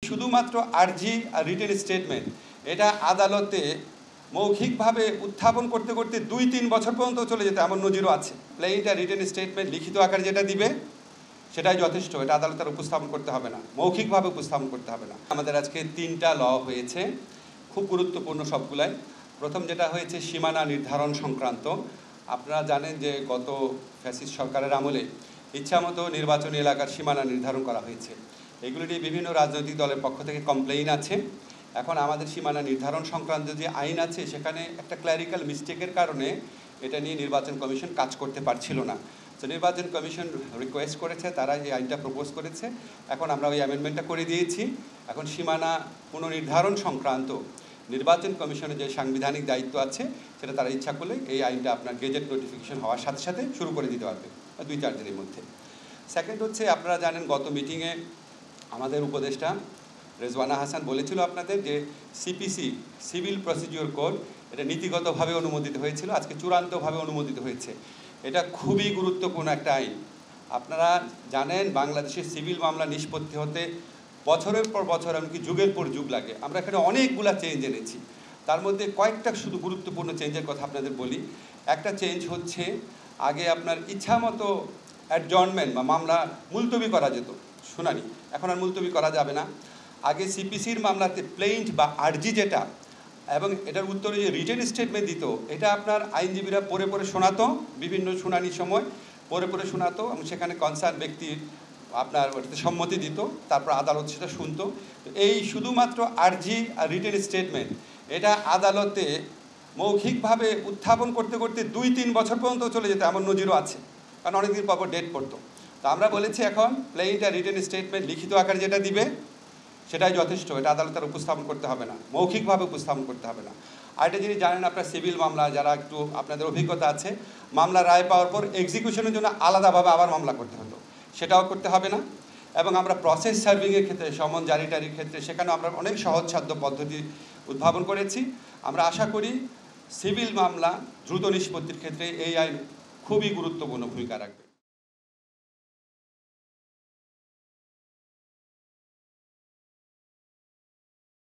শুধুমাত্র আর্জি are written statement এটা আদালতে মৌখিকভাবে উত্থাপন করতে করতে 2-3 বছর পর্যন্ত চলে যেতে এমন নজিরও আছে। প্লেইনটা রিটেন স্টেটমেন্ট লিখিত আকারে যেটা দিবে সেটাই যথেষ্ট, এটা আদালতের উপস্থাপন করতে হবে না, মৌখিকভাবে উপস্থাপন করতে হবে না। আমাদের আজকে 3টা ল হয়েছে, খুব গুরুত্বপূর্ণ সবগুলাই। প্রথম যেটা হয়েছে সীমানা নির্ধারণ সংক্রান্ত। আপনারা জানেন যে গত ফ্যাসিস্ট সরকারের আমলে ইচ্ছামতো নির্বাচনী এলাকার সীমানা নির্ধারণ করা হয়েছে। এগুলি নিয়ে বিভিন্ন রাজনৈতিক দলের পক্ষ থেকে কমপ্লেইন আছে। এখন আমাদের সীমানা নির্ধারণ সংক্রান্ত যে আইন আছে সেখানে একটা ক্ল্যারিক্যাল মিস্টেকের কারণে এটা নিয়ে নির্বাচন কমিশন কাজ করতে পারছিল না। তো নির্বাচন কমিশন রিকোয়েস্ট করেছে, তারা এই আইনটা প্রপোজ করেছে, এখন আমরা ওই অ্যামেন্ডমেন্টটা করে দিয়েছি। এখন সীমানা পুনর্নির্ধারণ সংক্রান্ত নির্বাচন কমিশনের যে সাংবিধানিক দায়িত্ব আছে সেটা তারা ইচ্ছা করলে এই আইনটা আপনার গেজেট নোটিফিকেশন হওয়ার সাথে সাথে শুরু করে দিতে পারবে 2-4 দিনের মধ্যে। সেকেন্ড হচ্ছে, আপনারা জানেন গত মিটিংয়ে আমাদের উপদেষ্টা রেজওয়ানা হাসান বলেছিল আপনাদের যে সিপিসি সিভিল প্রসিডিওর কোড এটা নীতিগতভাবে অনুমোদিত হয়েছিল, আজকে চূড়ান্তভাবে অনুমোদিত হয়েছে। এটা খুবই গুরুত্বপূর্ণ একটা আইন। আপনারা জানেন বাংলাদেশের সিভিল মামলা নিষ্পত্তি হতে বছরের পর বছর, এমনকি যুগের পর যুগ লাগে। আমরা এখানে অনেকগুলা চেঞ্জ এনেছি, তার মধ্যে কয়েকটা শুধু গুরুত্বপূর্ণ চেঞ্জের কথা আপনাদের বলি। একটা চেঞ্জ হচ্ছে, আগে আপনার ইচ্ছামতো অ্যাডজর্নমেন্ট বা মামলা মুলতবি করা যেত শুনানি, এখন আর মুলতবি করা যাবে না। আগে সিপিসির মামলাতে প্লেইন্ট বা আর্জি যেটা এবং এটার উত্তরে যে রিটেন স্টেটমেন্ট দিত, এটা আপনার আইনজীবীরা পড়ে পড়ে শোনাতো, বিভিন্ন শুনানির সময় পড়ে পড়ে শোনাতো এবং সেখানে কনসার্ন ব্যক্তির আপনার ওটাতে সম্মতি দিত, তারপর আদালত সেটা শুনতো। এই শুধুমাত্র আর্জি আর রিটেন স্টেটমেন্ট এটা আদালতে মৌখিকভাবে উত্থাপন করতে করতে 2-3 বছর পর্যন্ত চলে যেত এমন নজিরও আছে, কারণ অনেকদিন পর ডেট পড়তো। তো আমরা বলেছি এখন প্লেইন্ট আর রিটেন স্টেটমেন্ট লিখিত আকারে যেটা দিবে সেটাই যথেষ্ট, এটা আদালতের উপস্থাপন করতে হবে না, মৌখিকভাবে উপস্থাপন করতে হবে না। আরেকটা জিনিস জানেন, আপনার সিভিল মামলা যারা একটু আপনাদের অভিজ্ঞতা আছে, মামলা রায় পাওয়ার পর এক্সিকিউশনের জন্য আলাদাভাবে আবার মামলা করতে হতো, সেটাও করতে হবে না। এবং আমরা প্রসেস সার্ভিংয়ের ক্ষেত্রে, সমন জারিটারির ক্ষেত্রে সেখানেও আমরা অনেক সহজসাধ্য পদ্ধতি উদ্ভাবন করেছি। আমরা আশা করি সিভিল মামলা দ্রুত নিষ্পত্তির ক্ষেত্রে এই আইন খুবই গুরুত্বপূর্ণ ভূমিকা রাখবে।